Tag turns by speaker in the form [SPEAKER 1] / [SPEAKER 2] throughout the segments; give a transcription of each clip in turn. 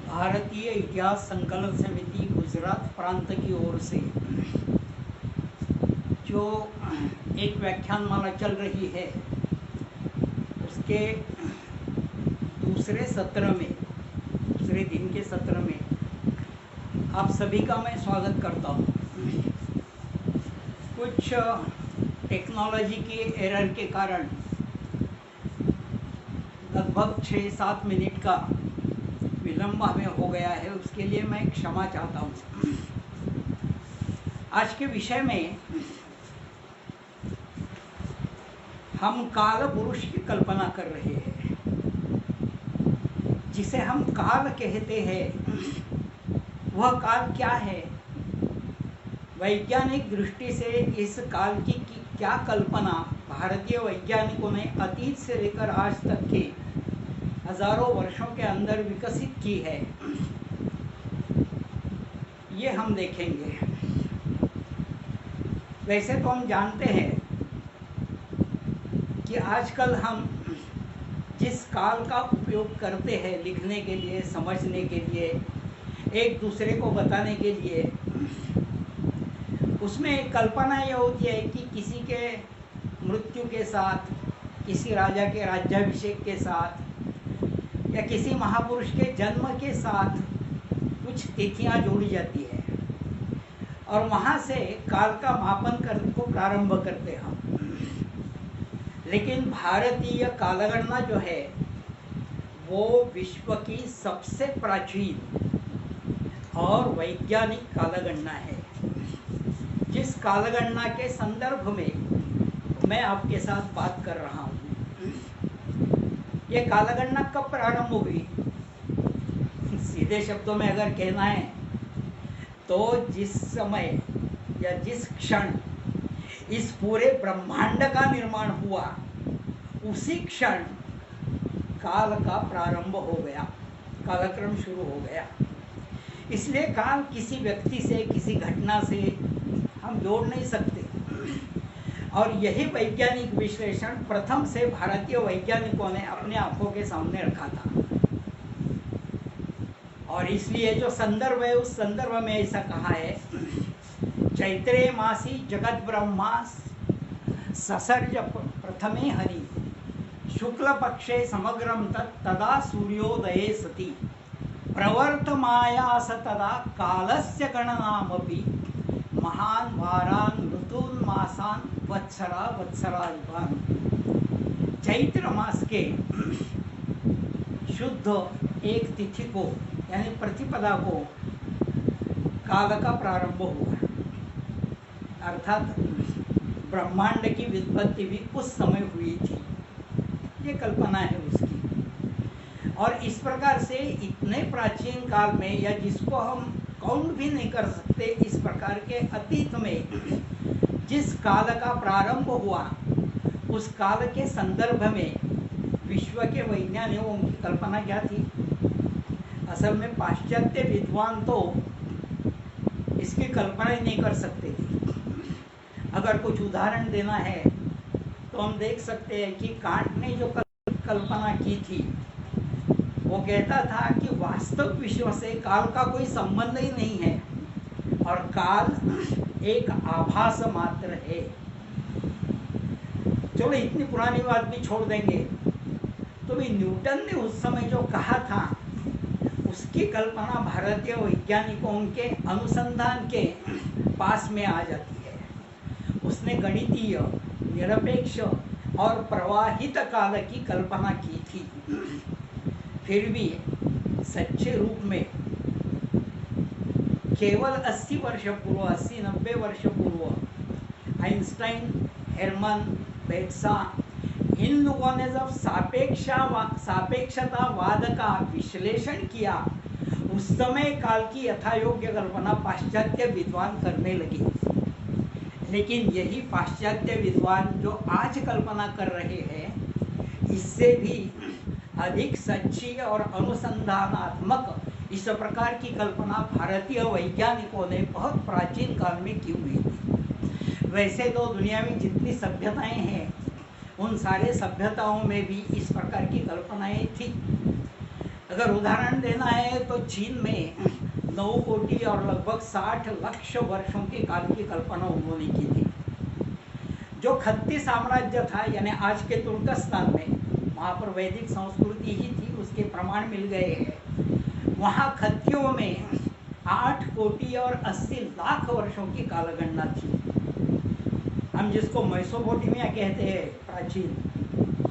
[SPEAKER 1] भारतीय इतिहास संकलन समिति गुजरात प्रांत की ओर से जो एक व्याख्यानमाला चल रही है उसके दूसरे दिन के सत्र में आप सभी का मैं स्वागत करता हूँ। कुछ टेक्नोलॉजी के एरर के कारण लगभग 6-7 मिनट का विलम्ब हमें हो गया है, उसके लिए मैं क्षमा चाहता हूँ। आज के विषय में हम काल पुरुष की कल्पना कर रहे हैं। जिसे हम काल कहते हैं वह काल क्या है, वैज्ञानिक दृष्टि से इस काल की क्या कल्पना भारतीय वैज्ञानिकों ने अतीत से लेकर आज तक के हजारों वर्षों के अंदर विकसित की है, ये हम देखेंगे। वैसे तो हम जानते हैं कि आजकल हम जिस काल का उपयोग करते हैं लिखने के लिए, समझने के लिए, एक दूसरे को बताने के लिए, उसमें एक कल्पना ये होती है कि किसी के मृत्यु के साथ, किसी राजा के राज्याभिषेक के साथ या किसी महापुरुष के जन्म के साथ कुछ तिथियां जोड़ी जाती है और वहाँ से काल का मापन करने को प्रारंभ करते हैं हम। लेकिन भारतीय कालगणना जो है वो विश्व की सबसे प्राचीन और वैज्ञानिक कालगणना है, जिस कालगणना के संदर्भ में मैं आपके साथ बात कर रहा हूँ। ये कालगणना कब प्रारंभ हुई? सीधे शब्दों में अगर कहना है तो जिस समय या जिस क्षण इस पूरे ब्रह्मांड का निर्माण हुआ उसी क्षण काल का प्रारंभ हो गया, कालक्रम शुरू हो गया। इसलिए काल किसी व्यक्ति से, किसी घटना से हम जोड़ नहीं सकते। और यही वैज्ञानिक विश्लेषण प्रथम से भारतीय वैज्ञानिकों ने अपने आंखों के सामने रखा था। और इसलिए जो संदर्भ है उस संदर्भ में ऐसा कहा है, चैत्रे मासी जगत ब्रह्मा ससर्ज प्रथमे हरि शुक्ल पक्षे समग्रम तदा सूर्योदये सति प्रवर्तमायास तदा कालस्य गणनामपि महान वारान ऋतून मासान वत्सरायुगान। चैत्र मास के शुद्ध एक तिथि को यानी प्रतिपदा को काल का प्रारंभ हुआ, अर्थात ब्रह्मांड की व्युत्पत्ति भी उस समय हुई थी, ये कल्पना है उसकी। और इस प्रकार से इतने प्राचीन काल में, या जिसको हम काउंट भी नहीं कर सकते, इस प्रकार के अतीत में जिस काल का प्रारंभ हुआ उस काल के संदर्भ में विश्व के वैज्ञानिकों की कल्पना क्या थी? असल में पाश्चात्य विद्वान तो इसकी कल्पना ही नहीं कर सकते थे। अगर कुछ उदाहरण देना है तो हम देख सकते हैं कि कांट ने जो कल्पना की थी वो कहता था कि वास्तव विश्व से काल का कोई संबंध ही नहीं है और काल एक आभास मात्र है। चलो इतनी पुरानी बात भी छोड़ देंगे। तो भी न्यूटन ने उस समय जो कहा था उसकी कल्पना भारतीय वैज्ञानिकों के अनुसंधान के पास में आ जाती है। उसने गणितीय, निरपेक्ष और प्रवाहित काल की कल्पना की थी। फिर भी सच्चे रूप में केवल 80 वर्ष पूर्व, 80-90 वर्ष पूर्व आइंस्टाइन, हेरमन, बेट्सा, इन लोगों ने जब सापेक्षतावाद का विश्लेषण किया उस समय काल की यथायोग्य कल्पना पाश्चात्य विद्वान करने लगे। लेकिन यही पाश्चात्य विद्वान जो आज कल्पना कर रहे हैं इससे भी अधिक सच्ची और अनुसंधानात्मक इस प्रकार की कल्पना भारतीय वैज्ञानिकों ने बहुत प्राचीन काल में की हुई थी। वैसे तो दुनिया में जितनी सभ्यताएं हैं उन सारे सभ्यताओं में भी इस प्रकार की कल्पनाएं थी। अगर उदाहरण देना है तो चीन में 9 कोटि और लगभग 60 लाख वर्षों के काल की कल्पना उन्होंने की थी। जो खत्ती साम्राज्य था, यानी आज के तुर्कस्तान में, वहाँ पर वैदिक संस्कृति ही थी, उसके प्रमाण मिल गए हैं। वहाँ खत्तियों में 8 कोटि और 80 लाख वर्षों की कालगणना थी। हम जिसको मेसोपोटामिया कहते हैं प्राचीन,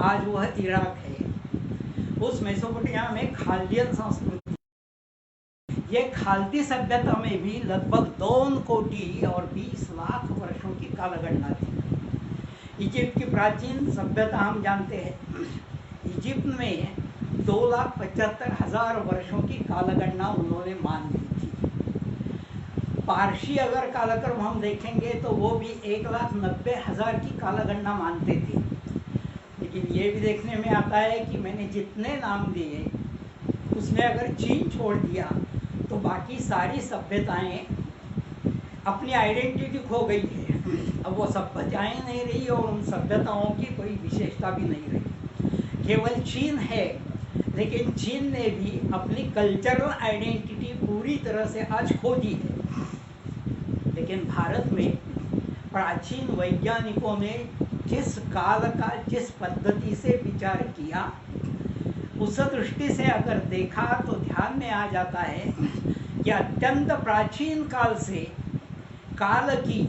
[SPEAKER 1] आज वह इराक है। उस मेसोपोटामिया में खाल्डियन संस्कृति, ये खाल्दी सभ्यता में भी लगभग 2 कोटि और 20 लाख वर्षों की कालगणना थी। इजिप्ट की प्राचीन सभ्यता हम जानते हैं। इजिप्ट में 2,75,000 वर्षों की कालगणना उन्होंने मान ली थी। पारसी अगर कालक्रम हम देखेंगे तो वो भी 1,90,000 की कालगणना मानते थे। लेकिन ये भी देखने में आता है कि मैंने जितने नाम दिए उसमें अगर चीन छोड़ दिया तो बाकी सारी सभ्यताएं अपनी आइडेंटिटी खो गई है। अब वो सभ्यताएं नहीं रही और उन सभ्यताओं की कोई विशेषता भी नहीं रही, केवल चीन है। लेकिन चीन ने भी अपनी कल्चरल आइडेंटिटी पूरी तरह से आज खो दी है। लेकिन भारत में प्राचीन वैज्ञानिकों ने जिस काल का जिस पद्धति से विचार किया, उस दृष्टि से अगर देखा तो ध्यान में आ जाता है कि अत्यंत प्राचीन काल से काल की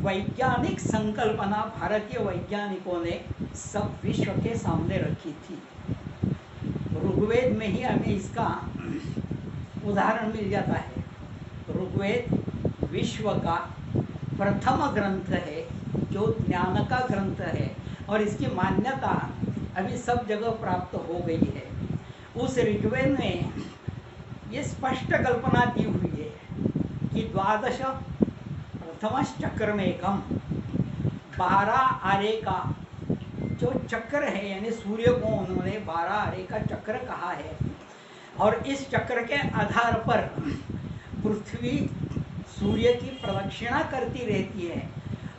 [SPEAKER 1] वैज्ञानिक संकल्पना भारतीय वैज्ञानिकों ने सब विश्व के सामने रखी थी। ऋग्वेद में ही हमें इसका उदाहरण मिल जाता है। ऋग्वेद विश्व का प्रथम ग्रंथ है, जो ज्ञान का ग्रंथ है, और इसकी मान्यता अभी सब जगह प्राप्त हो गई है। उस ऋग्वेद में ये स्पष्ट कल्पना दी हुई है कि 12 प्रथमश्चक्रमेकम, 12 आरे का जो चक्र है, यानी सूर्य को उन्होंने 12 आरे का चक्र कहा है। और इस चक्र के आधार पर पृथ्वी सूर्य की प्रदक्षिणा करती रहती है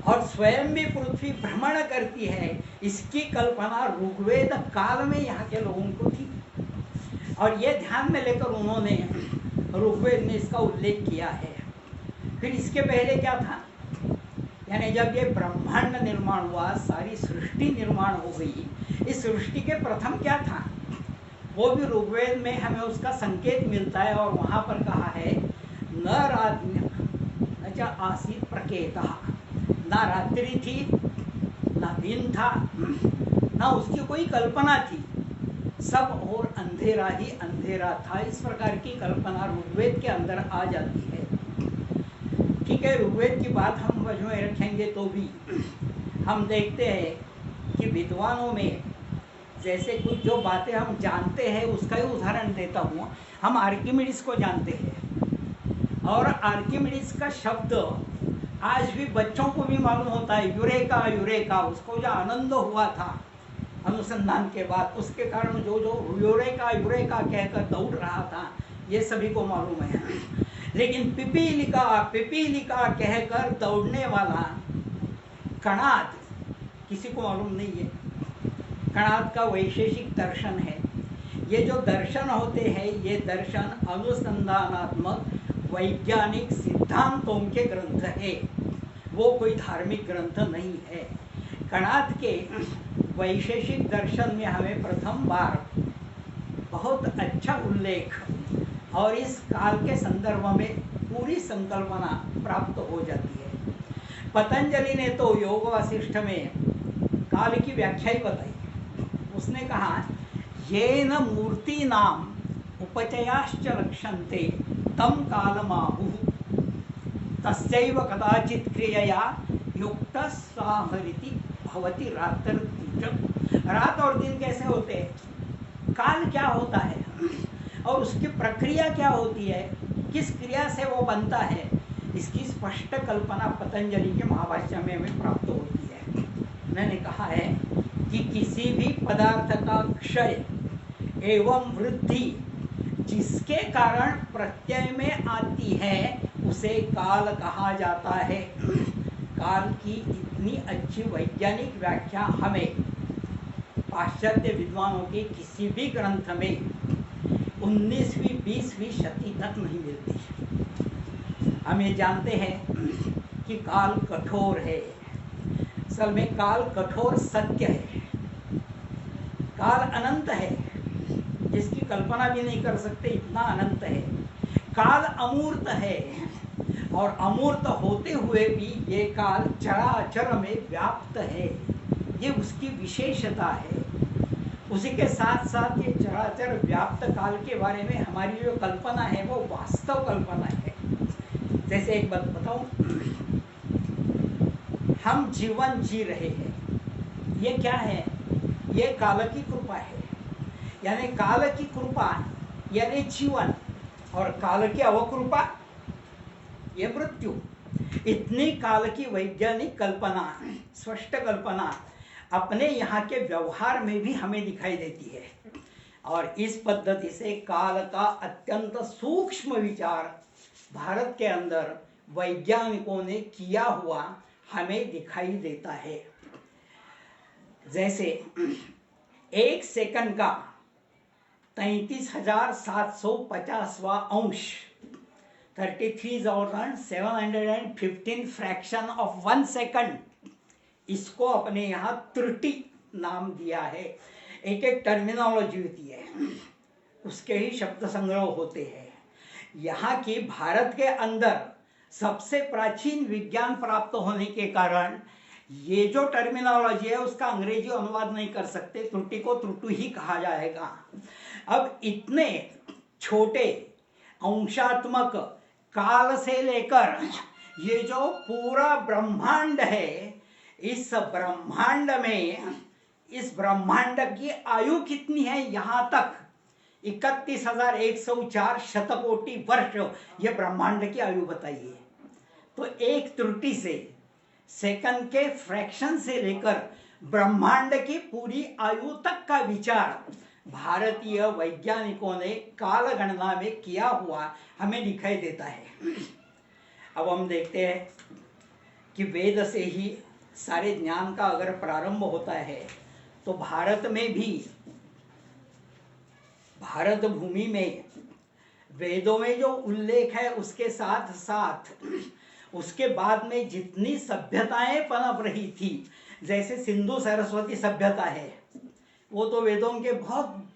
[SPEAKER 1] और स्वयं भी पृथ्वी भ्रमण करती है। इसकी कल्पना ऋग्वेद काल में यहाँ के लोगों को थी और ये ध्यान में लेकर उन्होंने ऋग्वेद में इसका उल्लेख किया है। फिर इसके पहले क्या था, यानी जब ये ब्रह्मांड निर्माण हुआ, सारी सृष्टि निर्माण हो गई, इस सृष्टि के प्रथम क्या था वो भी ऋग्वेद में हमें उसका संकेत मिलता है। और वहाँ पर कहा है न राज्ञ आसीत प्रकेता, ना रात्रि थी ना दिन था, ना उसकी कोई कल्पना थी, सब और अंधेरा ही अंधेरा था। इस प्रकार की कल्पना ऋग्वेद के अंदर आ जाती है। ठीक है, ऋग्वेद की बात हम वजह में रखेंगे तो भी हम देखते हैं कि विद्वानों में जैसे कुछ जो बातें हम जानते हैं उसका ही उदाहरण देता हूँ। हम आर्किमिडीज को जानते हैं और आर्किमिडीज का शब्द आज भी बच्चों को भी मालूम होता है, यूरेका यूरेका। उसको जो आनंद हुआ था अनुसंधान के बाद, उसके कारण जो जो यूरेका यूरेका कहकर दौड़ रहा था, ये सभी को मालूम है। लेकिन पिपीलिका पिपीलिका कहकर दौड़ने वाला कणाद किसी को मालूम नहीं है। कणाद का वैशेषिक दर्शन है। ये जो दर्शन होते हैं, ये दर्शन अनुसंधानात्मक वैज्ञानिक सिद्धांतों के ग्रंथ है, वो कोई धार्मिक ग्रंथ नहीं है। कणाद के वैशेषिक दर्शन में हमें प्रथम बार बहुत अच्छा उल्लेख और इस काल के संदर्भ में पूरी संकल्पना प्राप्त हो जाती है। पतंजलि ने तो योग वासिष्ठ में काल की व्याख्या ही बताई। उसने कहा येन मूर्ति नाम उपचयाश्च रक्षन्ते तम कालमाहु तस्यैव कदाचित् क्रियया युक्त साहरिति भवति रात्रि। रात और दिन कैसे होते हैं, काल क्या होता है और उसकी प्रक्रिया क्या होती है, किस क्रिया से वो बनता है, इसकी स्पष्ट कल्पना पतंजलि के महाभाष्य में हमें प्राप्त होती है। मैंने कहा है कि किसी भी पदार्थ का क्षय एवं वृद्धि जिसके कारण प्रत्यय में आती है उसे काल कहा जाता है। काल की इतनी अच्छी वैज्ञानिक व्याख्या हमें पाश्चात्य विद्वानों के किसी भी ग्रंथ में 19वीं 20वीं शती तक नहीं मिलती। हम ये जानते हैं कि काल कठोर है, असल में काल कठोर सत्य है। काल अनंत है, जिसकी कल्पना भी नहीं कर सकते, इतना अनंत है। काल अमूर्त है, और अमूर्त होते हुए भी ये काल चराचर में व्याप्त है, ये उसकी विशेषता है। उसी के साथ साथ ये चराचर व्याप्त काल के बारे में हमारी जो कल्पना है वो वास्तव कल्पना है। जैसे एक बात बताऊं, हम जीवन जी रहे हैं, ये क्या है? ये काल की कृपा है। यानी काल की कृपा यानी जीवन, और काल की अवकृपा ये मृत्यु। इतनी काल की वैज्ञानिक कल्पना, स्पष्ट कल्पना अपने यहाँ के व्यवहार में भी हमें दिखाई देती है, और इस पद्धति से काल का अत्यंत सूक्ष्म विचार भारत के अंदर वैज्ञानिकों ने किया हुआ हमें दिखाई देता है। जैसे 1 सेकंड का 33,750वां अंश, 33,715 फ्रैक्शन ऑफ 1 सेकंड, इसको अपने यहाँ त्रुटि नाम दिया है। एक एक टर्मिनोलॉजी होती है, उसके ही शब्द संग्रह होते हैं। यहाँ की भारत के अंदर सबसे प्राचीन विज्ञान प्राप्त होने के कारण ये जो टर्मिनोलॉजी है उसका अंग्रेजी अनुवाद नहीं कर सकते, त्रुटि को त्रुटु ही कहा जाएगा। अब इतने छोटे अंशात्मक काल से लेकर ये जो पूरा ब्रह्मांड है, इस ब्रह्मांड में, इस ब्रह्मांड की आयु कितनी है? यहां तक 31,104 शतकोटि वर्ष ये ब्रह्मांड की आयु बताइए। तो एक त्रुटि से, सेकंड के फ्रैक्शन से लेकर ब्रह्मांड की पूरी आयु तक का विचार भारतीय वैज्ञानिकों ने काल गणना में किया हुआ हमें दिखाई देता है। अब हम देखते हैं कि वेद से ही सारे ज्ञान का अगर प्रारंभ होता है, तो भारत में भी, भारत भूमि में वेदों में जो उल्लेख है उसके साथ साथ उसके बाद में जितनी सभ्यताएं पनप रही थी, जैसे सिंधु सरस्वती सभ्यता है, वो तो वेदों के बहुत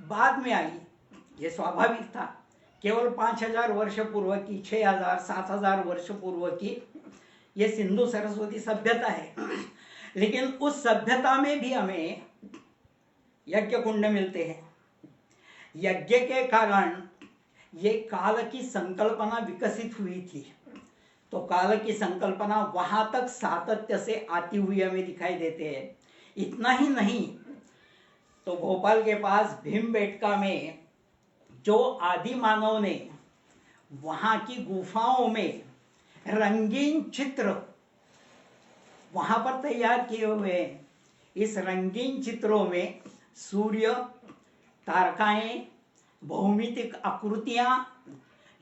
[SPEAKER 1] बाद में आई, ये स्वाभाविक था। केवल 5,000 वर्ष पूर्व की, 6,000 7,000 वर्ष पूर्व की ये सिंधु सरस्वती सभ्यता है। लेकिन उस सभ्यता में भी हमें यज्ञ कुंड मिलते हैं। यज्ञ के कारण ये काल की संकल्पना विकसित हुई थी, तो काल की संकल्पना वहां तक सातत्य से आती हुई हमें दिखाई देते हैं। इतना ही नहीं, तो भोपाल के पास भीमबेटका में जो आदि मानव ने वहां की गुफाओं में रंगीन चित्र वहां पर तैयार किए हुए हैं, इस रंगीन चित्रों में सूर्य, तारकाएं, भौमितिक आकृतियां,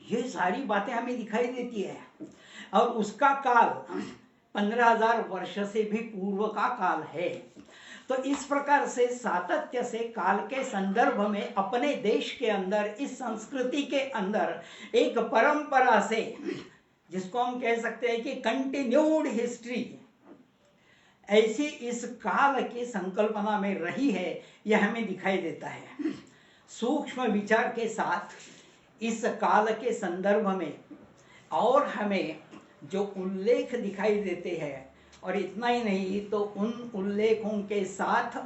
[SPEAKER 1] ये सारी बातें हमें दिखाई देती है। और उसका काल 15,000 वर्ष से भी पूर्व का काल है। तो इस प्रकार से सातत्य से काल के संदर्भ में अपने देश के अंदर, इस संस्कृति के अंदर एक परंपरा से, जिसको हम कह सकते हैं कि कंटिन्यूड हिस्ट्री, ऐसी इस काल की संकल्पना में रही है, यह हमें दिखाई देता है। सूक्ष्म विचार के साथ इस काल के संदर्भ में और हमें जो उल्लेख दिखाई देते हैं, और इतना ही नहीं तो उन उल्लेखों के साथ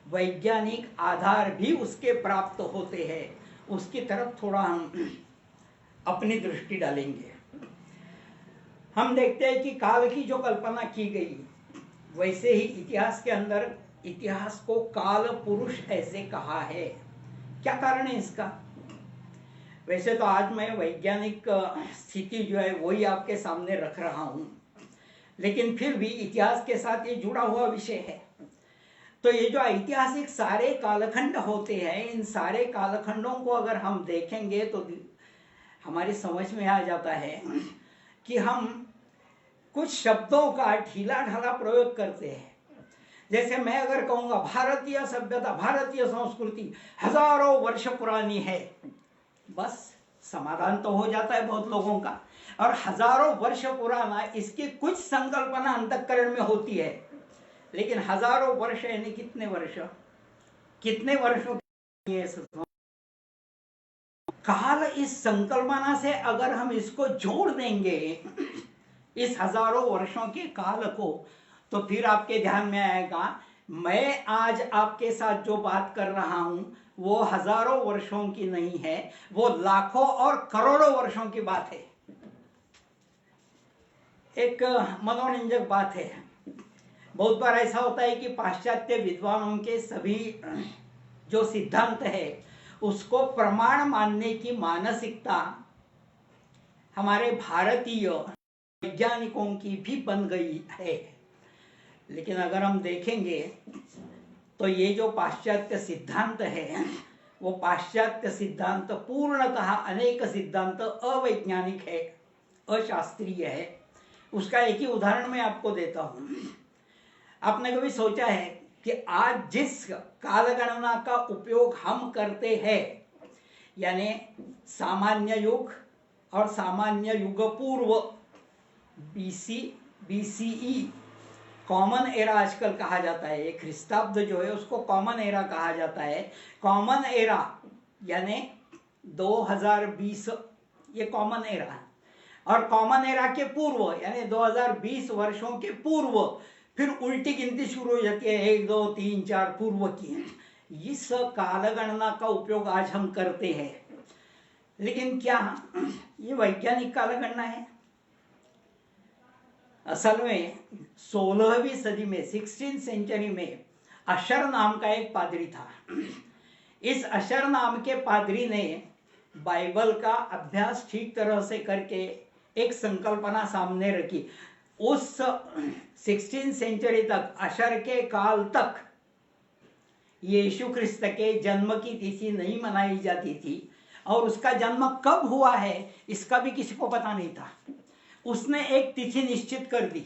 [SPEAKER 1] वैज्ञानिक आधार भी उसके प्राप्त होते हैं, उसकी तरफ थोड़ा हम अपनी दृष्टि डालेंगे। हम देखते हैं कि काल की जो कल्पना की गई, वैसे ही इतिहास के अंदर इतिहास को काल पुरुष ऐसे कहा है। क्या कारण है इसका? वैसे तो आज मैं वैज्ञानिक स्थिति जो है वही आपके सामने रख रहा हूं, लेकिन फिर भी इतिहास के साथ ये जुड़ा हुआ विषय है। तो ये जो ऐतिहासिक सारे कालखंड होते हैं, इन सारे कालखंडों को अगर हम देखेंगे तो हमारी समझ में आ जाता है कि हम कुछ शब्दों का ढीला ढाला प्रयोग करते हैं। जैसे मैं अगर कहूंगा भारतीय सभ्यता, भारतीय संस्कृति हजारों वर्ष पुरानी है, बस समाधान तो हो जाता है बहुत लोगों का। और हजारों वर्ष पुराना, इसकी कुछ संकल्पना अंतःकरण में होती है, लेकिन हजारों वर्ष यानी कितने वर्ष, कितने वर्षों की काल, इस संकल्पना से अगर हम इसको जोड़ देंगे इस हजारों वर्षों के काल को, तो फिर आपके ध्यान में आएगा मैं आज आपके साथ जो बात कर रहा हूं वो हजारों वर्षों की नहीं है, वो लाखों और करोड़ों वर्षों की बात है। एक मनोरंजक बात है, बहुत बार ऐसा होता है कि पाश्चात्य विद्वानों के सभी जो सिद्धांत है उसको प्रमाण मानने की मानसिकता हमारे भारतीय वैज्ञानिकों की भी बन गई है। लेकिन अगर हम देखेंगे तो ये जो पाश्चात्य सिद्धांत है वो पाश्चात्य सिद्धांत पूर्णतः अनेक सिद्धांत अवैज्ञानिक है, अशास्त्रीय है। उसका एक ही उदाहरण मैं आपको देता हूं। आपने कभी सोचा है कि आज जिस कालगणना का उपयोग हम करते हैं, यानी सामान्य युग और सामान्य युग पूर्व, बीसीई, कॉमन एरा आजकल कहा जाता है, ये ख्रिस्ताब्द जो है उसको कॉमन एरा कहा जाता है। कॉमन एरा यानी 2020 ये कॉमन एरा, और कॉमन एरा के पूर्व यानी 2020 वर्षों के पूर्व फिर उल्टी गिनती शुरू हो जाती है, 1 2 3 4 पूर्व की। इस कालगणना का उपयोग आज हम करते हैं, लेकिन क्या ये वैज्ञानिक कालगणना है? असल में 16वीं सदी में, 16th सेंचुरी में अशर नाम का एक पादरी था। इस अशर नाम के पादरी ने बाइबल का अभ्यास ठीक तरह से करके एक संकल्पना सामने रखी। उस 16th सेंचुरी तक, अशर के काल तक यीशु ख्रिस्त के जन्म की तिथि नहीं मनाई जाती थी, और उसका जन्म कब हुआ है इसका भी किसी को पता नहीं था। उसने एक तिथि निश्चित कर दी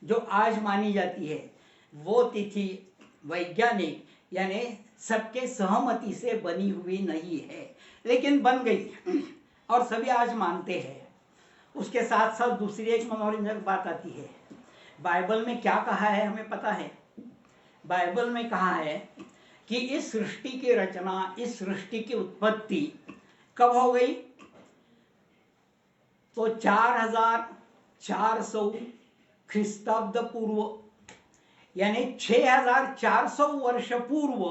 [SPEAKER 1] जो आज मानी जाती है। वो तिथि वैज्ञानिक यानी सबके सहमति से बनी हुई नहीं है, लेकिन बन गई और सभी आज मानते हैं। उसके साथ साथ दूसरी एक मनोरंजक बात आती है, बाइबल में क्या कहा है हमें पता है? बाइबल में कहा है कि इस सृष्टि की रचना, इस सृष्टि की उत्पत्ति कब हो गई? तो 4400 ख्रिस्ताब्द पूर्व, यानी 6400 वर्ष पूर्व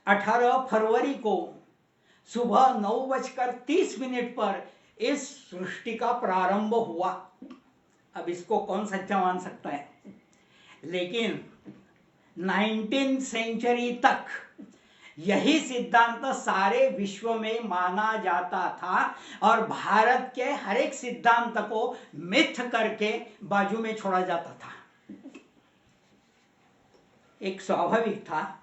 [SPEAKER 1] 18 फरवरी को सुबह 9:30 पर इस सृष्टि का प्रारंभ हुआ। अब इसको कौन सच्चा मान सकता है? लेकिन 19th सेंचुरी तक यही सिद्धांत सारे विश्व में माना जाता था, और भारत के हर एक सिद्धांत को मिथ करके बाजू में छोड़ा जाता था। एक स्वाभाविक था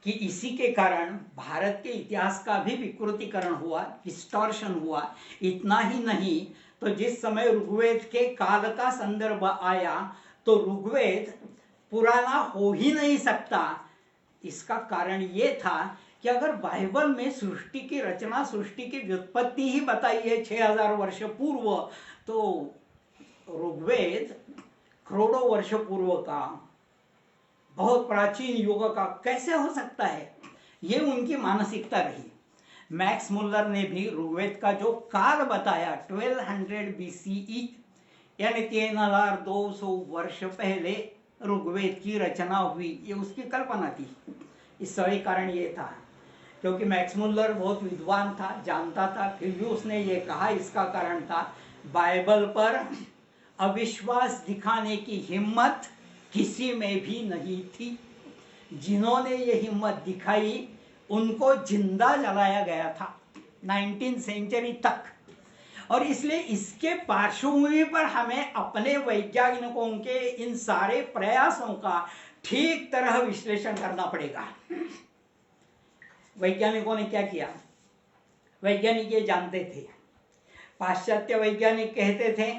[SPEAKER 1] कि इसी के कारण भारत के इतिहास का भी विकृतीकरण हुआ, डिस्टॉर्शन हुआ। इतना ही नहीं तो जिस समय ऋग्वेद के काल का संदर्भ आया तो ऋग्वेद पुराना हो ही नहीं सकता। इसका कारण ये था कि अगर बाइबल में सृष्टि की रचना, सृष्टि की व्युत्पत्ति ही बताई है 6000 वर्ष पूर्व, तो ऋग्वेद करोड़ों वर्ष पूर्व का, बहुत प्राचीन युग का कैसे हो सकता है? ये उनकी मानसिकता रही। मैक्स मुल्लर ने भी ऋग्वेद का जो काल बताया 1200 BCE यानी 3200 वर्ष पहले ऋग्वेद की रचना हुई, ये उसकी कल्पना थी। इसका एक कारण ये था क्योंकि मैक्स मुल्लर बहुत विद्वान था, जानता था, फिर भी उसने ये कहा। इसका कारण था बाइबल पर अविश्वास दिखाने की हिम्मत किसी में भी नहीं थी। जिन्होंने ये हिम्मत दिखाई उनको जिंदा जलाया गया था 19th सेंचुरी तक। और इसलिए इसके पार्श्वभूमि पर हमें अपने वैज्ञानिकों के इन सारे प्रयासों का ठीक तरह विश्लेषण करना पड़ेगा। वैज्ञानिकों ने क्या किया? वैज्ञानिक ये जानते थे, पाश्चात्य वैज्ञानिक कहते थे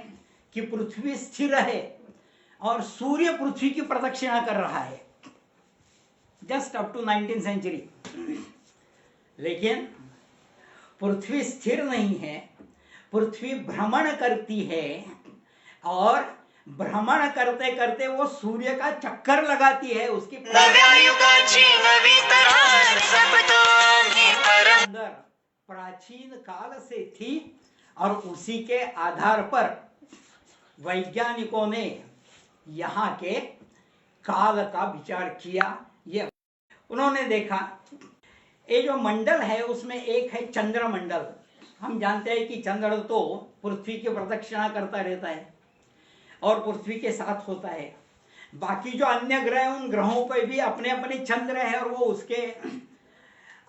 [SPEAKER 1] कि पृथ्वी स्थिर है और सूर्य पृथ्वी की प्रदक्षिणा कर रहा है just up to 19th century. लेकिन पृथ्वी स्थिर नहीं है, पृथ्वी भ्रमण करती है और भ्रमण करते करते वो सूर्य का चक्कर लगाती है। उसकी अंदर प्राचीन काल से थी और उसी के आधार पर वैज्ञानिकों ने यहाँ के काल का विचार किया। ये उन्होंने देखा ये जो मंडल है उसमें एक है चंद्रमंडल। हम जानते हैं कि चंद्र तो पृथ्वी की प्रदक्षिणा करता रहता है और पृथ्वी के साथ होता है। बाकी जो अन्य ग्रह उन ग्रहों पर भी अपने अपने चंद्र है और वो उसके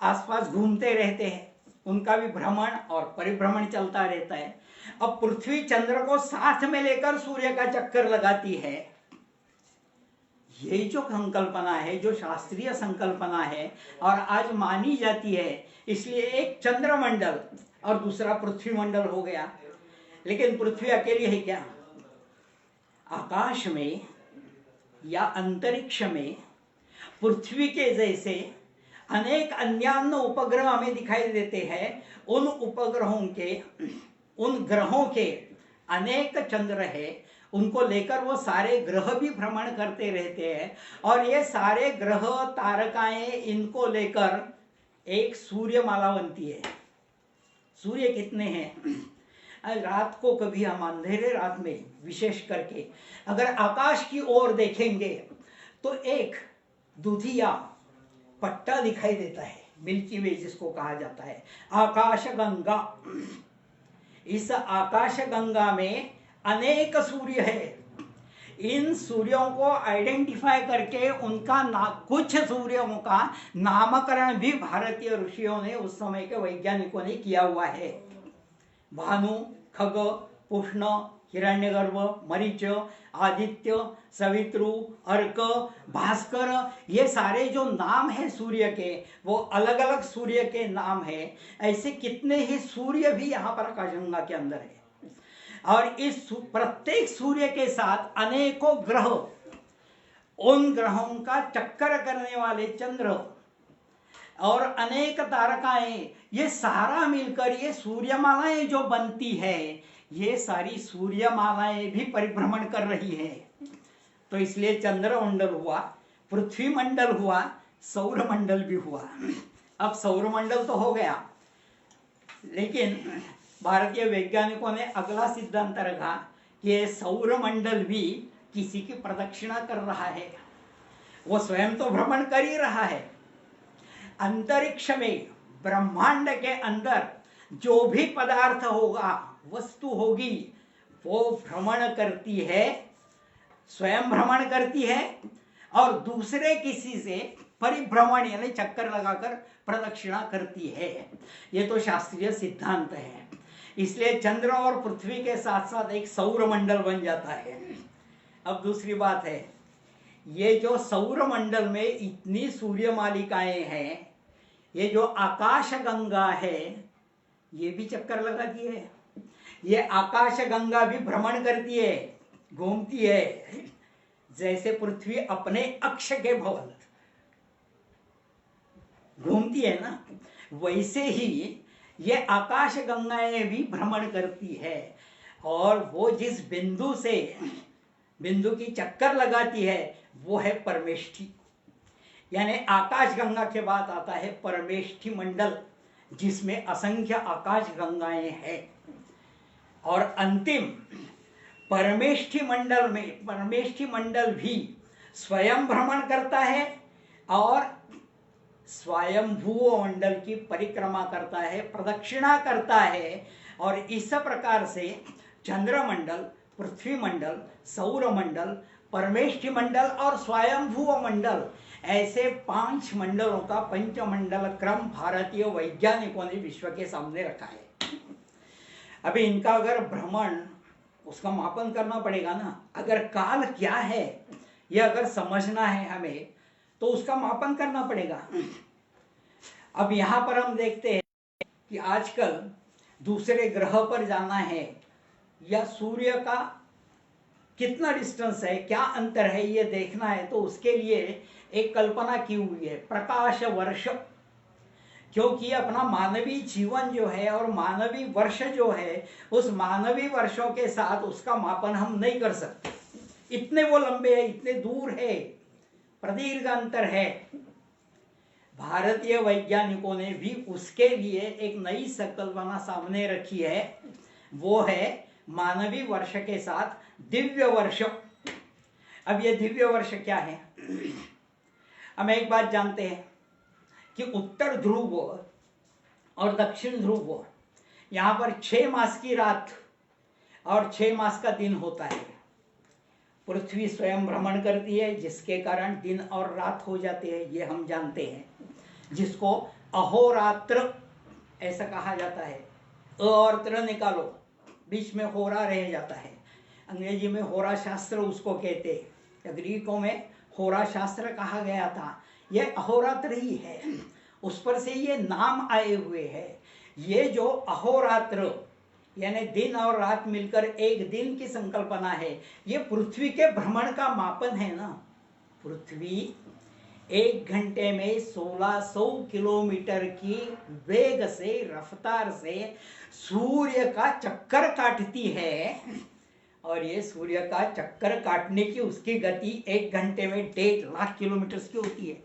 [SPEAKER 1] आसपास घूमते रहते हैं, उनका भी भ्रमण और परिभ्रमण चलता रहता है। अब पृथ्वी चंद्र को साथ में लेकर सूर्य का चक्कर लगाती है। ये जो संकल्पना है, जो शास्त्रीय संकल्पना है और आज मानी जाती है, इसलिए एक चंद्रमंडल और दूसरा पृथ्वी मंडल हो गया। लेकिन पृथ्वी अकेली है क्या? आकाश में या अंतरिक्ष में पृथ्वी के जैसे अनेक अन्य उपग्रह हमें दिखाई देते हैं। उन उपग्रहों के, उन ग्रहों के अनेक चंद्र है, उनको लेकर वो सारे ग्रह भी भ्रमण करते रहते हैं और ये सारे ग्रह तारकाएं इनको लेकर एक सूर्यमाला बनती है। सूर्य कितने हैं? रात को कभी हम अंधेरे रात में विशेष करके अगर आकाश की ओर देखेंगे तो एक दुधिया पट्टा दिखाई देता है, मिल्की वे जिसको कहा जाता है, आकाश गंगा। इस आकाश गंगा में अनेक सूर्य है। इन सूर्यों को आइडेंटिफाई करके उनका कुछ सूर्यों का नामकरण भी भारतीय ऋषियों ने, उस समय के वैज्ञानिकों ने किया हुआ है। भानु, खग, पुष्ण, हिरण्यगर्भ, मरीच, आदित्य, सवित्रु, अर्क, भास्कर, ये सारे जो नाम है सूर्य के, वो अलग अलग सूर्य के नाम है। ऐसे कितने ही सूर्य भी यहाँ पर आकाशगंगा के अंदर है और इस प्रत्येक सूर्य के साथ अनेकों ग्रह, उन ग्रहों का चक्कर करने वाले चंद्र और अनेक तारकाएं, ये सारा मिलकर ये सूर्यमालाएं जो बनती है, ये सारी सूर्यमालाएं भी परिभ्रमण कर रही है। तो इसलिए चंद्रमंडल हुआ, पृथ्वी मंडल हुआ, सौर मंडल भी हुआ। अब सौर मंडल तो हो गया, लेकिन भारतीय वैज्ञानिकों ने अगला सिद्धांत रखा कि ये सौर मंडल भी किसी की प्रदक्षिणा कर रहा है। वो स्वयं तो भ्रमण कर ही रहा है। अंतरिक्ष में, ब्रह्मांड के अंदर जो भी पदार्थ होगा, वस्तु होगी, वो भ्रमण करती है, स्वयं भ्रमण करती है और दूसरे किसी से परिभ्रमण यानी चक्कर लगाकर प्रदक्षिणा करती है। ये तो शास्त्रीय सिद्धांत है। इसलिए चंद्र और पृथ्वी के साथ साथ एक सौर मंडल बन जाता है। अब दूसरी बात है, ये जो सौर मंडल में इतनी सूर्य मालिकाएं हैं, ये जो आकाश गंगा है, ये भी चक्कर लगाती है। ये आकाश गंगा भी भ्रमण करती है, घूमती है। जैसे पृथ्वी अपने अक्ष के भवन घूमती है ना, वैसे ही ये आकाश गंगाएं भी भ्रमण करती है और वो जिस बिंदु से बिंदु की चक्कर लगाती है वो है परमेष्ठी। यानी आकाश गंगा के बाद आता है परमेष्ठी मंडल, जिसमें असंख्य आकाश गंगाएं हैं। और अंतिम परमेष्ठी मंडल में, परमेष्ठी मंडल भी स्वयं भ्रमण करता है और स्वयंभू मंडल की परिक्रमा करता है, प्रदक्षिणा करता है। और इस प्रकार से चंद्रमंडल, पृथ्वी मंडल, सौर मंडल, परमेष्ठी मंडल और स्वयंभू मंडल, ऐसे 5 मंडलों का पंचमंडल क्रम भारतीय वैज्ञानिकों ने विश्व के सामने रखा है। अभी इनका अगर भ्रमण, उसका मापन करना पड़ेगा ना। अगर काल क्या है यह अगर समझना है हमें, तो उसका मापन करना पड़ेगा। अब यहां पर हम देखते हैं कि आजकल दूसरे ग्रह पर जाना है या सूर्य का कितना डिस्टेंस है, क्या अंतर है, ये देखना है तो उसके लिए एक कल्पना की हुई है, प्रकाश वर्ष। क्योंकि अपना मानवीय जीवन जो है और मानवीय वर्ष जो है, उस मानवीय वर्षों के साथ उसका मापन हम नहीं कर सकते। इतने वो लंबे हैं, इतने दूर है, प्रदीर्घ अंतर है। भारतीय वैज्ञानिकों ने भी उसके लिए एक नई संकल्पना सामने रखी है, वो है मानवीय वर्ष के साथ दिव्य वर्ष। अब ये दिव्य वर्ष क्या है? हम एक बात जानते हैं कि उत्तर ध्रुव और दक्षिण ध्रुव, यहां पर 6 मास की रात और 6 मास का दिन होता है। पृथ्वी स्वयं भ्रमण करती है, जिसके कारण दिन और रात हो जाते हैं, ये हम जानते हैं, जिसको अहोरात्र ऐसा कहा जाता है। अ और त्र निकालो, बीच में होरा रह जाता है। अंग्रेजी में होरा शास्त्र उसको कहते हैं, ग्रीकों में होरा शास्त्र कहा गया था। यह अहोरात्र ही है, उस पर से ये नाम आए हुए हैं। ये जो अहोरात्र यानी दिन और रात मिलकर एक दिन की संकल्पना है, ये पृथ्वी के भ्रमण का मापन है ना। पृथ्वी 1 घंटे में 1600 किलोमीटर की वेग से, रफ्तार से सूर्य का चक्कर काटती है, और ये सूर्य का चक्कर काटने की उसकी गति 1 घंटे में 1.5 लाख किलोमीटर की होती है।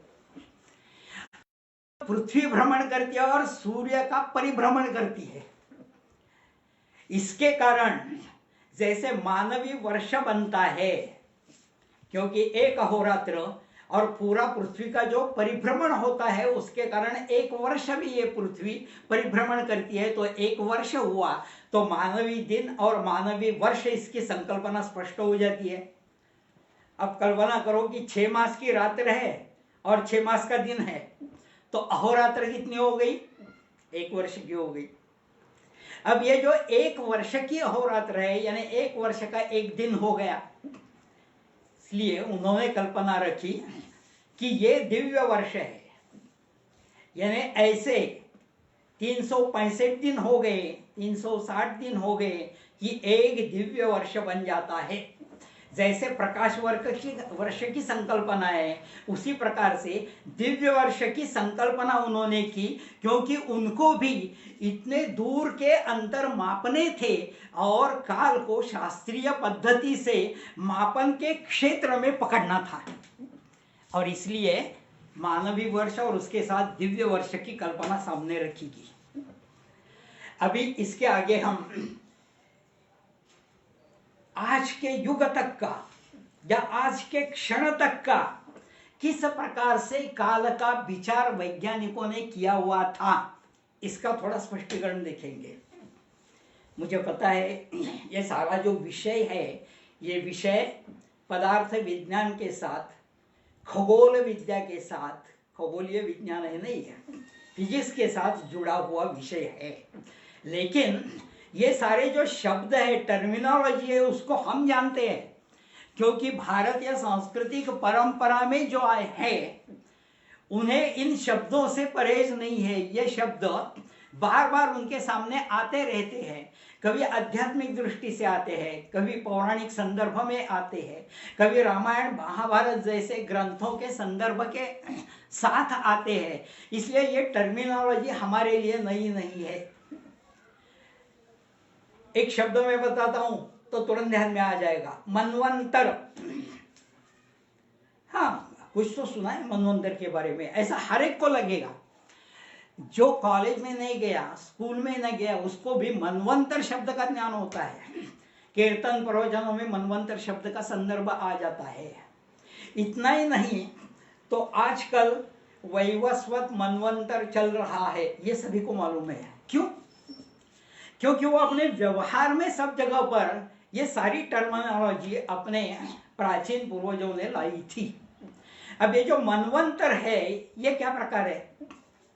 [SPEAKER 1] पृथ्वी भ्रमण करती है और सूर्य का परिभ्रमण करती है। इसके कारण जैसे मानवीय वर्ष बनता है, क्योंकि एक अहोरात्र और पूरा पृथ्वी का जो परिभ्रमण होता है, उसके कारण 1 वर्ष भी ये पृथ्वी परिभ्रमण करती है, तो 1 वर्ष हुआ, तो मानवीय दिन और मानवीय वर्ष, इसकी संकल्पना स्पष्ट हो जाती है। अब कल्पना करो कि 6 मास की रात्र है और 6 मास का दिन है, तो अहोरात्र कितनी हो गई? 1 वर्ष की हो गई। अब ये जो 1 वर्ष की अहोरात्र है, यानी 1 वर्ष का 1 दिन हो गया, इसलिए उन्होंने कल्पना रखी कि ये दिव्य वर्ष है। यानी ऐसे 365 दिन हो गए, 360 दिन हो गए कि एक दिव्य वर्ष बन जाता है। जैसे प्रकाश वर्ष की संकल्पना है, उसी प्रकार से दिव्य वर्ष की संकल्पना उन्होंने की, क्योंकि उनको भी इतने दूर के अंतर मापने थे और काल को शास्त्रीय पद्धति से मापन के क्षेत्र में पकड़ना था, और इसलिए मानवीय वर्ष और उसके साथ दिव्य वर्ष की कल्पना सामने रखी गई। अभी इसके आगे हम आज के युग तक का या आज के क्षण तक का किस प्रकार से काल का विचार वैज्ञानिकों ने किया हुआ था, इसका थोड़ा स्पष्टीकरण देखेंगे। मुझे पता है ये सारा जो विषय है, ये विषय पदार्थ विज्ञान के साथ, खगोल विद्या के साथ, खगोलीय विज्ञान है नहीं है, फिजिक्स के साथ जुड़ा हुआ विषय है। लेकिन ये सारे जो शब्द है, टर्मिनोलॉजी है, उसको हम जानते हैं, क्योंकि भारतीय सांस्कृतिक परंपरा में जो आए हैं, उन्हें इन शब्दों से परहेज नहीं है। ये शब्द बार बार उनके सामने आते रहते हैं, कभी आध्यात्मिक दृष्टि से आते हैं, कभी पौराणिक संदर्भ में आते हैं, कभी रामायण महाभारत जैसे ग्रंथों के संदर्भ के साथ आते हैं। इसलिए ये टर्मिनोलॉजी हमारे लिए नई नहीं है। एक शब्द में बताता हूं तो तुरंत ध्यान में आ जाएगा, मनवंतर। हाँ, कुछ तो सुना है मनवंतर के बारे में, ऐसा हर एक को लगेगा। जो कॉलेज में नहीं गया, स्कूल में नहीं गया, उसको भी मनवंतर शब्द का ज्ञान होता है। कीर्तन प्रवचनों में मनवंतर शब्द का संदर्भ आ जाता है। इतना ही नहीं तो आजकल वैवस्वत मनवंतर चल रहा है, ये सभी को मालूम है। क्यों? क्योंकि वो अपने व्यवहार में सब जगह पर ये सारी टर्मिनोलॉजी अपने प्राचीन पूर्वजों ने लाई थी। अब ये जो मनवंतर है, ये क्या प्रकार है?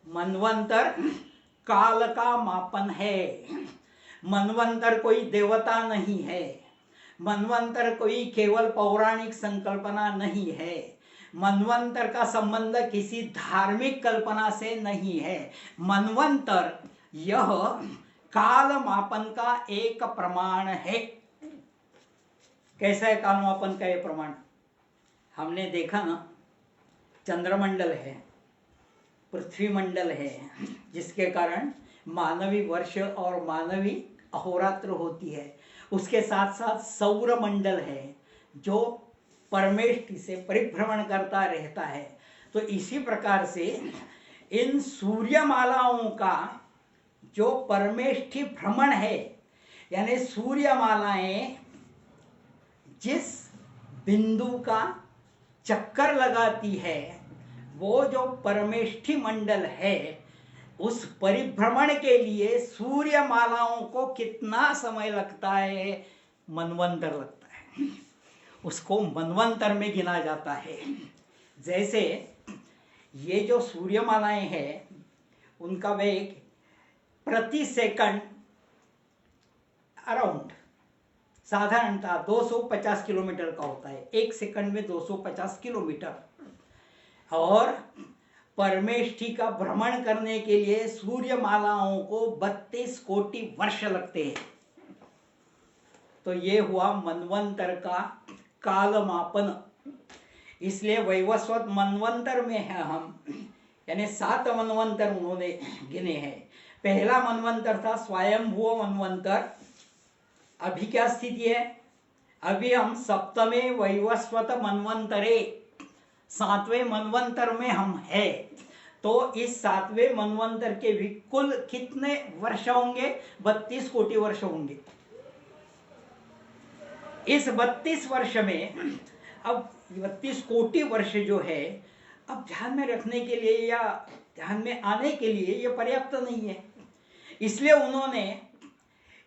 [SPEAKER 1] मनवंतर काल का मापन है। मनवंतर कोई देवता नहीं है, मनवंतर कोई केवल पौराणिक संकल्पना नहीं है, मनवंतर का संबंध किसी धार्मिक कल्पना से नहीं है। मनवंतर यह काल मापन का एक प्रमाण है। कैसा है कालमापन का ये प्रमाण? हमने देखा ना, चंद्रमंडल है, पृथ्वी मंडल है, जिसके कारण मानवी वर्ष और मानवी अहोरात्र होती है। उसके साथ साथ सौर मंडल है जो परमेष्ठि से परिभ्रमण करता रहता है। तो इसी प्रकार से इन सूर्यमालाओं का जो परमेष्ठि भ्रमण है, यानी सूर्यमालाएं जिस बिंदु का चक्कर लगाती है, वो जो परमेष्ठि मंडल है, उस परिभ्रमण के लिए सूर्यमालाओं को कितना समय लगता है? मनवंतर लगता है। उसको मनवंतर में गिना जाता है। जैसे ये जो सूर्यमालाएं हैं, उनका वेग प्रति सेकंड अराउंड साधारणतः 250 किलोमीटर का होता है। एक सेकंड में 250 किलोमीटर। और परमेष्ठि का भ्रमण करने के लिए सूर्यमालाओं को 32 कोटि वर्ष लगते हैं। तो ये हुआ मनवंतर का कालमापन। इसलिए वैवस्वत मनवंतर में है हम, यानी 7 मनवंतर उन्होंने गिने हैं। पहला मनवंतर था स्वयंभुव मनवंतर। अभी क्या स्थिति है? अभी हम सप्तमे वैवस्वत मनवंतरे, 7वें मनवंतर में हम हैं। तो इस 7वें मनवंतर के भी कुल कितने वर्ष होंगे? 32 कोटि वर्ष होंगे। इस 32 वर्ष में अब 32 कोटि वर्ष जो है, अब ध्यान में रखने के लिए या ध्यान में आने के लिए ये पर्याप्त नहीं है। इसलिए उन्होंने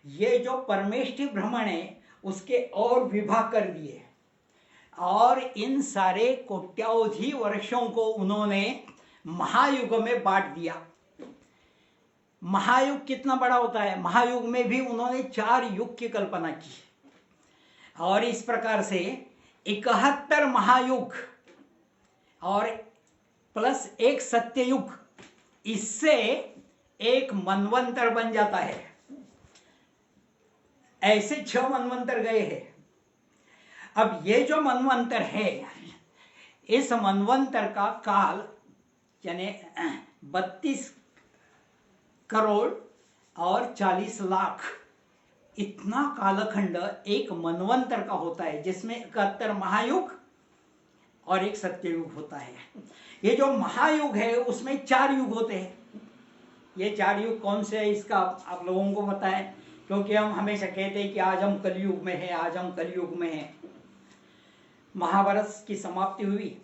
[SPEAKER 1] ये जो परमेष्ठि भ्रमण है उसके और विभाग कर दिए, और इन सारे कोट्यावधि वर्षों को उन्होंने महायुग में बांट दिया। महायुग कितना बड़ा होता है? महायुग में भी उन्होंने 4 युग की कल्पना की, और इस प्रकार से 71 महायुग और प्लस एक सत्ययुग, इससे एक मनवंतर बन जाता है। ऐसे 6 मनवंतर गए हैं। अब ये जो मनवंतर है, इस मनवंतर का काल यानी 32 करोड़ और 40 लाख, इतना कालखंड एक मनवंतर का होता है, जिसमें 71 महायुग और एक सत्ययुग होता है। ये जो महायुग है उसमें 4 युग होते हैं। ये 4 युग कौन से है इसका आप लोगों को पता है, क्योंकि हम हमेशा कहते हैं कि आज हम कलयुग में हैं, आज हम कलयुग में हैं। महाभारत की समाप्ति हुई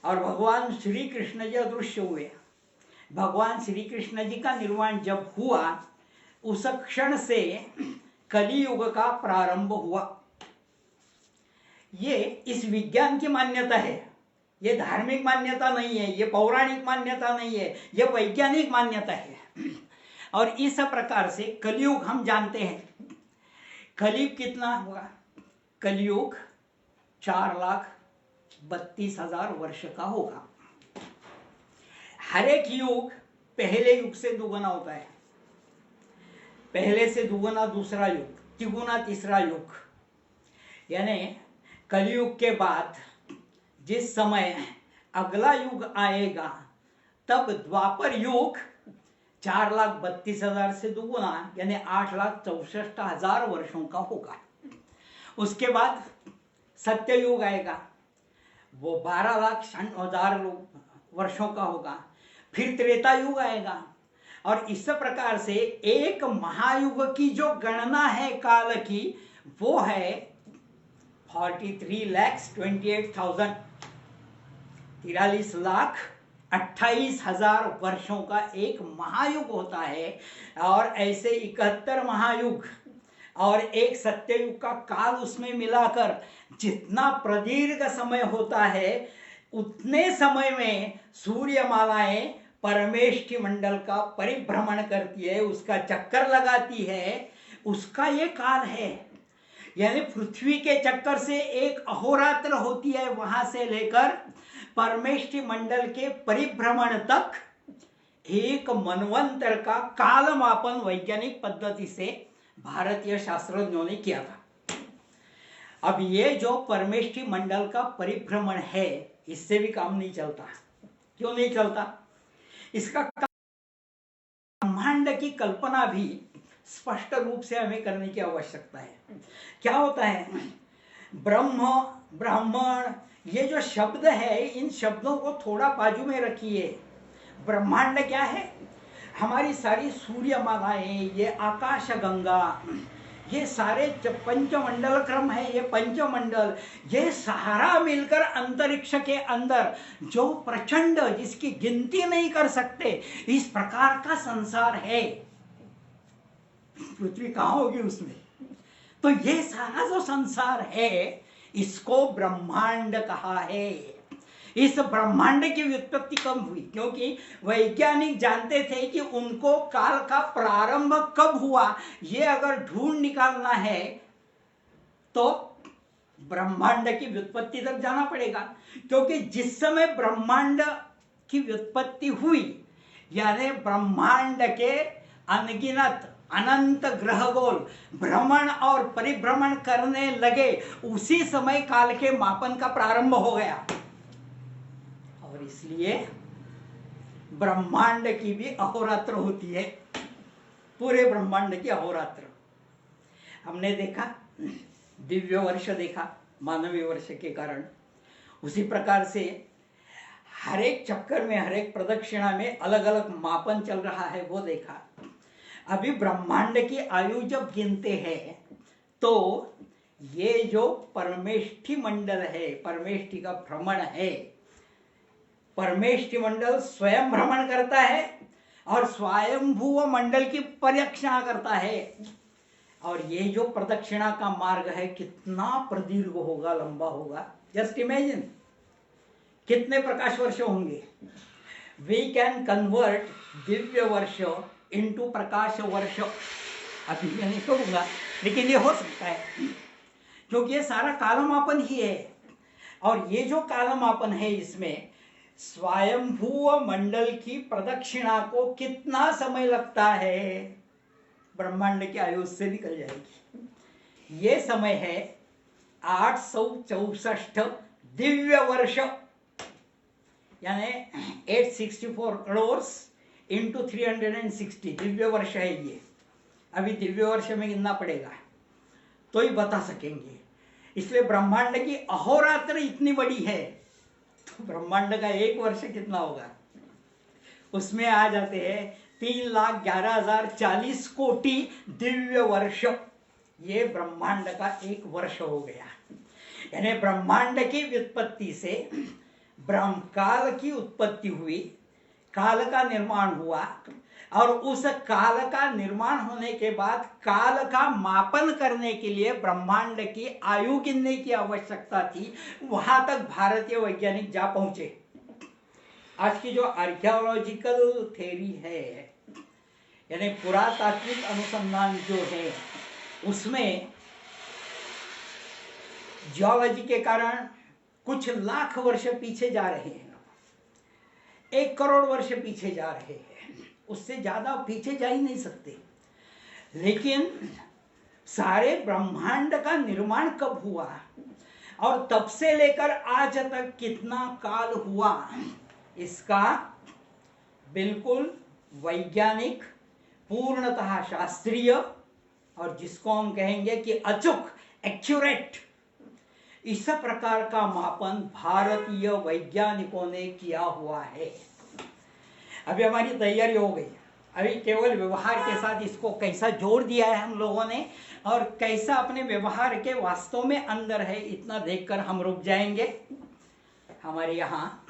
[SPEAKER 1] और भगवान श्री कृष्ण जी अदृश्य हुए। भगवान श्री कृष्ण जी का निर्वाण जब हुआ, उस क्षण से कलियुग का प्रारंभ हुआ। ये इस विज्ञान की मान्यता है, ये धार्मिक मान्यता नहीं है, ये पौराणिक मान्यता नहीं है, ये वैज्ञानिक मान्यता है। और इस प्रकार से कलियुग हम जानते हैं। कलियुग कितना होगा? कलियुग 4,32,000 वर्ष का होगा। हर एक युग पहले युग से दुगना होता है, पहले से दुगना दूसरा युग, तिगुना तीसरा युग। यानी कलियुग के बाद जिस समय अगला युग आएगा, तब द्वापर युग 4,32,000 से दुगुना यानी 8,64,000 वर्षों का होगा। उसके बाद सत्ययुग आएगा, वो 12,60,000 वर्षों का होगा। फिर त्रेता युग आएगा, और इस प्रकार से एक महायुग की जो गणना है काल की, वो है 43,28,000, 43,28,000 वर्षों का एक महायुग होता है। और ऐसे 71 महायुग और एक सत्ययुग का काल उसमें मिलाकर जितना प्रदीर्घ समय होता है, उतने समय में सूर्यमालाएं परमेष्ठि मंडल का परिभ्रमण करती है, उसका चक्कर लगाती है, उसका ये काल है। यानी पृथ्वी के चक्कर से एक अहोरात्र होती है, वहां से लेकर परमेष्ठि मंडल के परिभ्रमण तक एक मनवंतर का कालमापन वैज्ञानिक पद्धति से भारतीय शास्त्रज्ञों ने किया था। अब ये जो परमेष्ठी मंडल का परिभ्रमण है, इससे भी काम नहीं चलता। क्यों नहीं चलता? इसका ब्रह्मांड की कल्पना भी स्पष्ट रूप से हमें करने की आवश्यकता है। क्या होता है? ब्रह्म, ब्राह्मण, ये जो शब्द है, इन शब्दों को थोड़ा बाजू में रखिए। ब्रह्मांड क्या है? हमारी सारी सूर्यमालाएं, ये आकाश गंगा, ये सारे पंचमंडल क्रम है, ये पंचमंडल, ये सहारा मिलकर अंतरिक्ष के अंदर जो प्रचंड, जिसकी गिनती नहीं कर सकते, इस प्रकार का संसार है। पृथ्वी कहां होगी उसमें? तो ये सारा जो संसार है, इसको ब्रह्मांड कहा है। इस ब्रह्मांड की व्युत्पत्ति कब हुई? क्योंकि वैज्ञानिक जानते थे कि उनको काल का प्रारंभ कब हुआ, ये अगर ढूंढ निकालना है तो ब्रह्मांड की व्युत्पत्ति तक जाना पड़ेगा। क्योंकि जिस समय ब्रह्मांड की व्युत्पत्ति हुई, यानी ब्रह्मांड के अनगिनत अनंत ग्रहगोल भ्रमण और परिभ्रमण करने लगे, उसी समय काल के मापन का प्रारंभ हो गया। और इसलिए ब्रह्मांड की भी अहोरात्र होती है, पूरे ब्रह्मांड की अहोरात्र। हमने देखा, दिव्य वर्ष देखा मानवीय वर्ष के कारण, उसी प्रकार से हर एक चक्कर में, हर एक प्रदक्षिणा में अलग अलग मापन चल रहा है, वो देखा। अभी ब्रह्मांड की आयु जब गिनते हैं तो ये जो परमेष्ठी मंडल है, परमेष्ठी का भ्रमण है, परमेष्ठी मंडल स्वयं भ्रमण करता है और स्वयंभू मंडल की परिरक्षणा करता है। और ये जो प्रदक्षिणा का मार्ग है, कितना प्रदीर्घ होगा, लंबा होगा। जस्ट इमेजिन कितने प्रकाश वर्ष होंगे। वी कैन कन्वर्ट दिव्य वर्ष इनटू प्रकाश वर्ष। अभी मैं नहीं करूंगा, लेकिन ये हो सकता है, क्योंकि ये सारा कालमापन ही है। और ये जो कालमापन है, इसमें स्वयंभू मंडल की प्रदक्षिणा को कितना समय लगता है, ब्रह्मांड की आयु से निकल जाएगी। ये समय है 864 दिव्य वर्ष, यानी 864 करोड़ इंटू 360 दिव्य वर्ष है ये। अभी दिव्य वर्ष में गिनना पड़ेगा तो ही बता सकेंगे। इसलिए ब्रह्मांड की अहोरात्र इतनी बड़ी है, तो ब्रह्मांड का एक वर्ष कितना होगा? उसमें आ जाते हैं 3,11,040 कोटि दिव्य वर्ष। ये ब्रह्मांड का एक वर्ष हो गया। यानी ब्रह्मांड की व्युत्पत्ति से ब्रह्म काल की उत्पत्ति हुई, काल का निर्माण हुआ, और उस काल का निर्माण होने के बाद काल का मापन करने के लिए ब्रह्मांड की आयु गिनने की आवश्यकता थी। वहां तक भारतीय वैज्ञानिक जा पहुंचे। आज की जो आर्कियोलॉजिकल थ्योरी है, यानी पुरातात्विक अनुसंधान जो है, उसमें जियोलॉजी के कारण कुछ लाख वर्ष पीछे जा रहे हैं, 1 करोड़ वर्ष पीछे जा रहे हैं, उससे ज्यादा पीछे जा ही नहीं सकते। लेकिन सारे ब्रह्मांड का निर्माण कब हुआ और तब से लेकर आज तक कितना काल हुआ, इसका बिल्कुल वैज्ञानिक, पूर्णतः शास्त्रीय, और जिसको हम कहेंगे कि अचूक, एक्यूरेट, इस प्रकार का मापन भारतीय वैज्ञानिकों ने किया हुआ है। अभी हमारी तैयारी हो गई, अभी केवल व्यवहार के साथ इसको कैसा जोड़ दिया है हम लोगों ने, और कैसा अपने व्यवहार के वास्तव में अंदर है, इतना देखकर हम रुक जाएंगे। हमारे यहाँ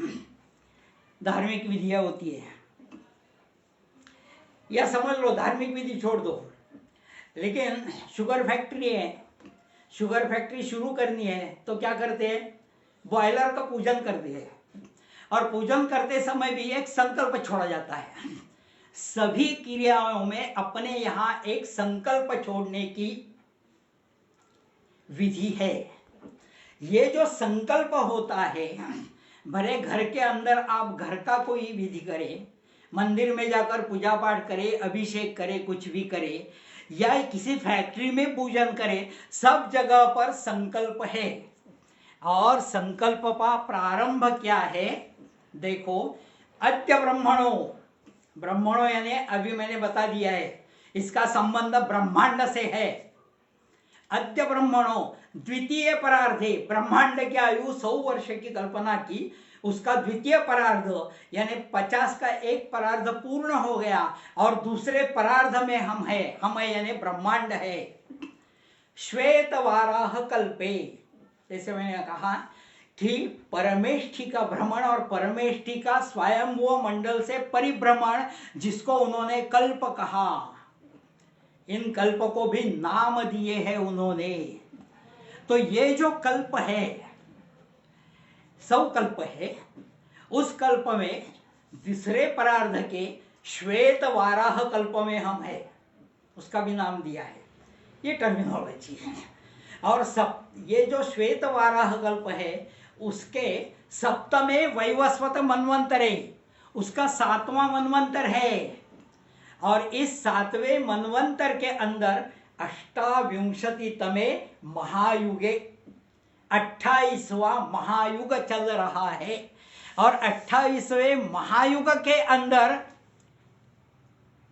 [SPEAKER 1] धार्मिक विधियां होती है, या समझ लो धार्मिक विधि छोड़ दो, लेकिन शुगर फैक्ट्री है, शुगर फैक्ट्री शुरू करनी है तो क्या करते हैं? बॉयलर का पूजन करते हैं, और पूजन करते समय भी एक संकल्प छोड़ा जाता है। सभी क्रियाओं में अपने यहाँ एक संकल्प छोड़ने की विधि है। ये जो संकल्प होता है, भले घर के अंदर आप घर का कोई विधि करें, मंदिर में जाकर पूजा पाठ करे, अभिषेक करे, कुछ भी करे, या किसी फैक्ट्री में पूजन करें, सब जगह पर संकल्प है। और संकल्प का प्रारंभ क्या है? देखो, अद्य ब्रह्मणो, ब्रह्मणो यानी अभी मैंने बता दिया है, इसका संबंध ब्रह्मांड से है। अद्य ब्रह्मणो द्वितीय परार्धे, ब्रह्मांड की आयु 100 वर्ष की कल्पना की, उसका द्वितीय परार्ध यानी 50 का एक परार्ध पूर्ण हो गया और दूसरे परार्ध में हम है यानी ब्रह्मांड है। श्वेत वाराह कल्पे, जैसे मैंने कहा कि परमेष्ठी का भ्रमण और परमेष्ठी का स्वयंभुव मंडल से परिभ्रमण, जिसको उन्होंने कल्प कहा, इन कल्प को भी नाम दिए हैं उन्होंने। तो ये जो कल्प है, 100 कल्प है, उस कल्प में दूसरे परार्ध के श्वेत वाराह कल्प में हम है, उसका भी नाम दिया है। ये टर्मिनोलॉजी है। और ये जो श्वेत वाराह कल्प है, उसके सप्तमे वैवस्वत मनवंतरे, उसका 7वां मनवंतर है। और इस 7वें मनवंतर के अंदर 28तमे महायुगे 28वां महायुग चल रहा है। और 28वें महायुग के अंदर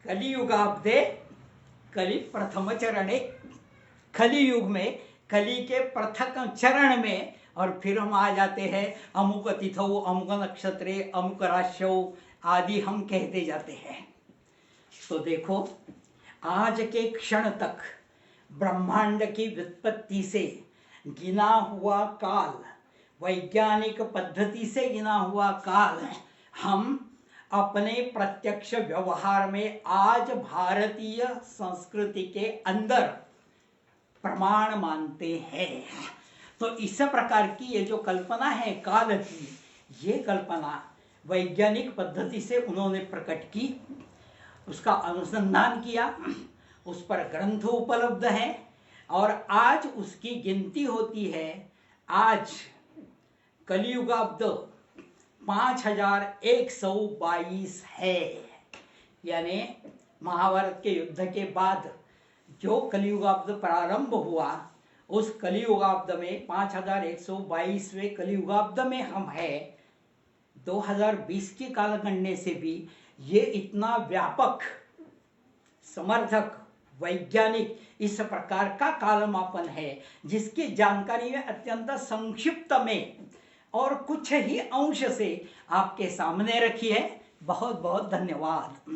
[SPEAKER 1] कलियुगाब्दे कलि प्रथम चरणे, कलियुग में कली के प्रथम चरण में, और फिर हम आ जाते हैं अमुक तिथौ, अमुक नक्षत्रे, अमुक राशौ आदि हम कहते जाते हैं। तो देखो, आज के क्षण तक ब्रह्मांड की व्युत्पत्ति से गिना हुआ काल, वैज्ञानिक पद्धति से गिना हुआ काल, हम अपने प्रत्यक्ष व्यवहार में आज भारतीय संस्कृति के अंदर प्रमाण मानते हैं। तो इस प्रकार की ये जो कल्पना है काल की, ये कल्पना वैज्ञानिक पद्धति से उन्होंने प्रकट की, उसका अनुसंधान किया, उस पर ग्रंथ उपलब्ध है और आज उसकी गिनती होती है। आज कलियुगाब्द 5122 है, यानी महाभारत के युद्ध के बाद जो कलियुगाब्द प्रारंभ हुआ, उस कलियुगाब्द में 5122वें कलियुगाब्द में हम है। 2020 की कालगणने से भी ये इतना व्यापक, समर्थक, वैज्ञानिक इस प्रकार का कालमापन है, जिसकी जानकारी में अत्यंत संक्षिप्त में और कुछ ही अंश से आपके सामने रखी है। बहुत बहुत धन्यवाद।